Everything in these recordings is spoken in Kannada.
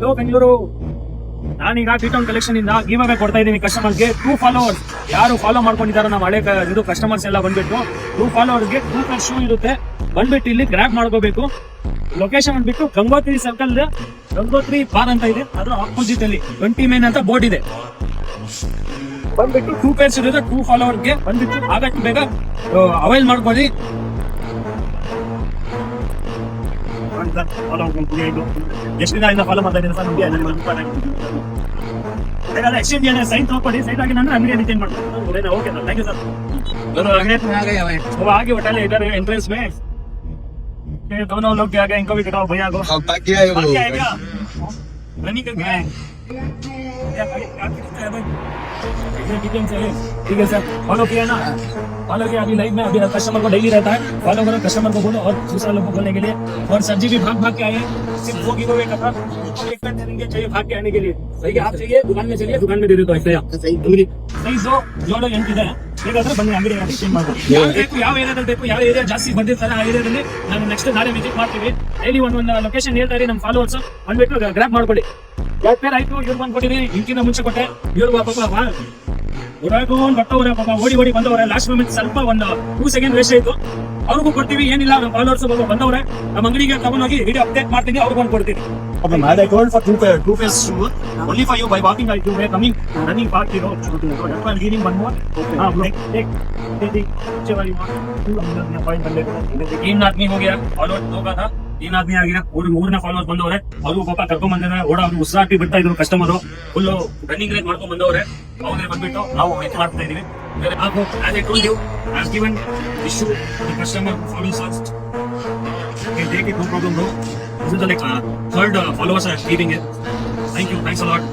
ಹಲೋ ಬೆಂಗಳೂರು, ನಾನೀಗ ಟಿಟೌನ್ ಕಲೆಕ್ಷನ್ ಇಂದ ಇವಾಗ ಕೊಡ್ತಾ ಇದ್ದೀನಿ ಕಸ್ಟಮರ್ಗೆ 2 ಫಾಲೋವರ್ಸ್. ಯಾರು ಫಾಲೋ ಮಾಡ್ಕೊಂಡಿದ್ದಾರೆ ನಮ್ಮ ಹಳೆ ಇದು ಕಸ್ಟಮರ್ಸ್ ಎಲ್ಲ ಬಂದ್ಬಿಟ್ಟು 2 ಫಾಲೋವರ್ಗೆ 2 ಪೇರ್ ಶೂ ಇರುತ್ತೆ. ಬಂದ್ಬಿಟ್ಟು ಇಲ್ಲಿ ಗ್ರಾಬ್ ಮಾಡ್ಕೋಬೇಕು. ಲೊಕೇಶನ್ ಬಂದ್ಬಿಟ್ಟು ಗಂಗೋತ್ರಿ ಸರ್ಕಲ್, ಗಂಗೋತ್ರಿ ಬಾರ್ ಅಂತ ಇದೆ, ಅದ್ರ ಆಪೋಸಿಟ್ ಅಲ್ಲಿ 20 ಮೇನ್ ಅಂತ ಬೋರ್ಡ್ ಇದೆ. ಬಂದ್ಬಿಟ್ಟು 2 ಪೇರ್ಸ್ ಇರುತ್ತೆ 2 ಫಾಲೋವರ್ಗೆ. ಬಂದ್ಬಿಟ್ಟು ಆಗಷ್ಟು ಬೇಗ ಅವೈಲ್ ಮಾಡ್ಕೊಳ್ಳಿ. ಎಷ್ಟು ದಿನ ಫಾಲೋ ಮಾಡ್ತಾ ಇದ್ದೀನಿ ಸರ್. ನಮಗೆ ಎಕ್ಸ್ಚೇಂಜ್ ಸೈಟ್ ತಗೊಳ್ಳಿ, ಸೈಟ್ ಆಗಿ ನಾನು ಅಂಗಡಿ ಚೇಂಜ್ ಮಾಡ್ತೀನಿ. Okay sir, thank you sir. आगे उठा ले इधर एंट्रेंस में, दोनों लोग क्या गए, इनको भी दिखाओ भैया को। क्या आएगा रनिंग कर गए। ठीक है सर, फॉलो किया ना, फॉलो किया। अभी लाइव में अभी कस्टमर को डेली रहता है, फॉलो करो, कस्टमर को बोलो और दूसरा लोग को बोलने के लिए। और सर जी भी भाग के आए हैं, सिर्फ 2 गिव-अवे का था, देंगे चाहिए भाग के आने के लिए। सही आप चाहिए दुकान में चलिए, दुकान में दे देता है सही दो जो लोग ಎಂಟಿದೆ ಹೇಗಾದ್ರೆ ಬನ್ನಿ ಅಂಗಡಿ ಚೇಂಜ್ ಮಾಡ್ಬೋದು. ಯಾವ ಏರಿಯಾದಲ್ಲಿ ಬೇಕು, ಯಾವ ಏರಿಯಾ ಜಾಸ್ತಿ ಬಂದಿರ್ತಾರೆ ಆ ಏರಿಯಾದಲ್ಲಿ ನಾನು ನೆಕ್ಸ್ಟ್ ನಾಳೆ ವಿಸಿಟ್ ಮಾಡ್ತೀವಿ. ಡೈಲಿ ಒಂದೊಂದು ಲೊಕೇಶನ್ ಹೇಳ್ತಾರೆ ನಮ್ಮ ಫಾಲೋವರ್ಸ್, ಬಂದ್ಬಿಟ್ಟು ಗ್ರಾಬ್ ಮಾಡ್ಕೊಳ್ಳಿ. ಯಾವ ಪೇರ್ ಆಯ್ತು ಇವ್ರು ಬಂದ್ಕೊಟ್ಟಿರಿ, ಇಂಕಿನ ಮುಂಚೆ ಕೊಟ್ಟೆ, ಇವ್ರು ಪಾಪ ಓಡಾಡ್ಕೊಂಡು ಬರ್ತವ್ರೆ, ಪಾಪ ಓಡಿ ಬಂದವ್ರೆ. ಲಾಸ್ಟ್ ಮೂಮೆಂಟ್ ಸ್ವಲ್ಪ ಒಂದು 2 ಸೆಕೆಂಡ್ ವೇಸ್ಟ್ ಆಯ್ತು. ಅವ್ರಿಗೂ ಕೊಡ್ತೀವಿ, ಏನಿಲ್ಲ ನಮ್ಮ ಫಾಲೋವರ್ಸ್ ಬಂದವ್ರೆ, ನಮ್ಮ ಅಂಗಡಿಗೆ ತಗೊಂಡೋಗಿ ವಿಡಿಯೋ ಅಪ್ಡೇಟ್ ಮಾಡ್ತೀನಿ, ಅವ್ರಿಗೂ ಒಂದು ಕೊಡ್ತೀನಿ. Okay, man, I told for 2 pairs shoe only for you by walking like you were coming running back, you know. That's why I'm giving one more. Okay. Take. अच्छे वाली one. 2 अपने पॉइंट कर लेते. 3 आदमी हो गया, फॉलोअर 2 का था, 3 आदमी आ गया. और 3 ಫಾಲೋವರ್ಸ್ ಬಂದವ್ರೆ. ಅವರು ಪಾಪ ಕರ್ಕೊಂಡ್ ಬಂದಿದ್ದಾರೆ, ಅವ್ರು ಉಸಿರಾಟಿ ಬಿಡ್ತಾ ಇದ್ರು ಕಸ್ಟಮರ್, ಫುಲ್ ರನ್ನಿಂಗ್ ರೇಟ್ ಮಾಡ್ಕೊಂಡ್ ಬಂದವ್ರೆ. ಅವ್ರಿಗೆ ಬಂದ್ಬಿಟ್ಟು ನಾವು ವೇಟ್ ಮಾಡ್ತಾ ಇದೀವಿ. As I told you, I have given issue to the customer who follows us. Okay, take it, no problem, bro. This is the like third followers are giving it. Thank you, thanks a lot.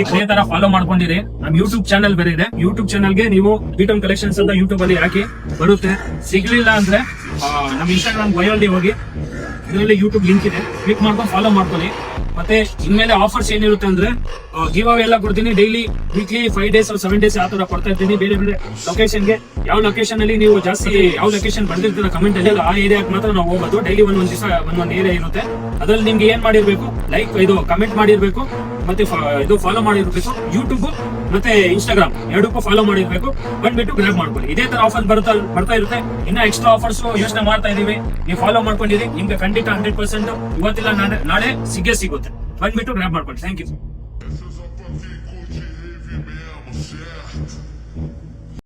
ಇದೇ ತರ ಫಾಲೋ ಮಾಡ್ಕೊಂಡಿರಿ. ನಮ್ ಯೂಟ್ಯೂಬ್ ಚಾನಲ್ ಬೇರೆ ಇದೆ, ಯೂಟ್ಯೂಬ್ ಚಾನಲ್ಗೆ ನೀವು ಟಿಟೌನ್ ಕಲೆಕ್ಷನ್ಸ್ ಅಂತ ಯೂಟ್ಯೂಬ್ ಅಲ್ಲಿ ಹಾಕಿ ಬರುತ್ತೆ. ಸಿಗ್ಲಿಲ್ಲ ಅಂದ್ರೆ ನಮ್ ಇನ್ಸ್ಟಾಗ್ರಾಮ್ ಬಯೋ ಅಲ್ಲಿ ಹೋಗಿ, ಇದರಲ್ಲಿ ಯೂಟ್ಯೂಬ್ ಲಿಂಕ್ ಇದೆ, ಕ್ಲಿಕ್ ಮಾಡ್ಕೊಂಡು ಫಾಲೋ ಮಾಡ್ಕೊಳ್ಳಿ. ಮತ್ತೆ ಇನ್ಮೇಲೆ ಆಫರ್ಸ್ ಏನಿರುತ್ತೆ ಅಂದ್ರೆ ಗಿವ್ ಅವೇ ಎಲ್ಲ ಕೊಡ್ತೀನಿ. Daily weekly 5 days or 7 days ಆ ತರ ಕೊಡ್ತಾ ಇರ್ತೀನಿ. ಬೇರೆ ಬೇರೆ ಲೊಕೇಶನ್ಗೆ, ಯಾವ ಲೊಕೇಶನ್ ಅಲ್ಲಿ ನೀವು ಜಾಸ್ತಿ ಯಾವ ಲೊಕೇಶನ್ ಬಂದಿರ್ತೀರ ಕಮೆಂಟ್ ಅಲ್ಲಿ, ಆ ಏರಿಯಾಕ್ಕೆ ಮಾತ್ರ ನಾವು ಹೋಗೋದು. ಡೈಲಿ ಒಂದೊಂದು ದಿವಸ ಒಂದೊಂದು ಏರಿಯಾ ಇರುತ್ತೆ. ಅದ್ರಲ್ಲಿ ನಿಮ್ಗೆ ಏನ್ ಮಾಡಿರ್ಬೇಕು, ಲೈಕ್ ಇದು ಕಮೆಂಟ್ ಮಾಡಿರ್ಬೇಕು, ಮತ್ತೆ ಇದು ಫಾಲೋ ಮಾಡಿರ್ಬೇಕು. ಯೂಟ್ಯೂಬ್ ಮತ್ತೆ ಇನ್ಸ್ಟಾಗ್ರಾಮ್ ಎರಡಕ್ಕೂ ಫಾಲೋ ಮಾಡಿರ್ಬೇಕು. ಬಂದ್ಬಿಟ್ಟು ಗ್ರಾಬ್ ಮಾಡ್ಕೊಳ್ಳಿ. ಇದೇ ತರ ಆಫರ್ ಬರ್ತಾ ಇರುತ್ತೆ. ಇನ್ನ ಎಕ್ಸ್ಟ್ರಾ ಆಫರ್ಸ್ ಯೋಚನೆ ಮಾಡ್ತಾ ಇದೀವಿ. ನೀವು ಫಾಲೋ ಮಾಡ್ಕೊಂಡಿರಿ, ನಿಮ್ಗೆ ಖಂಡಿತ 100% ಇವತ್ತಿಲ್ಲ ನಾಳೆ ಸಿಗುತ್ತೆ. ಬಂದ್ಬಿಟ್ಟು ಗ್ರಾಬ್ ಮಾಡ್ಕೊಳ್ಳಿ. Thank you.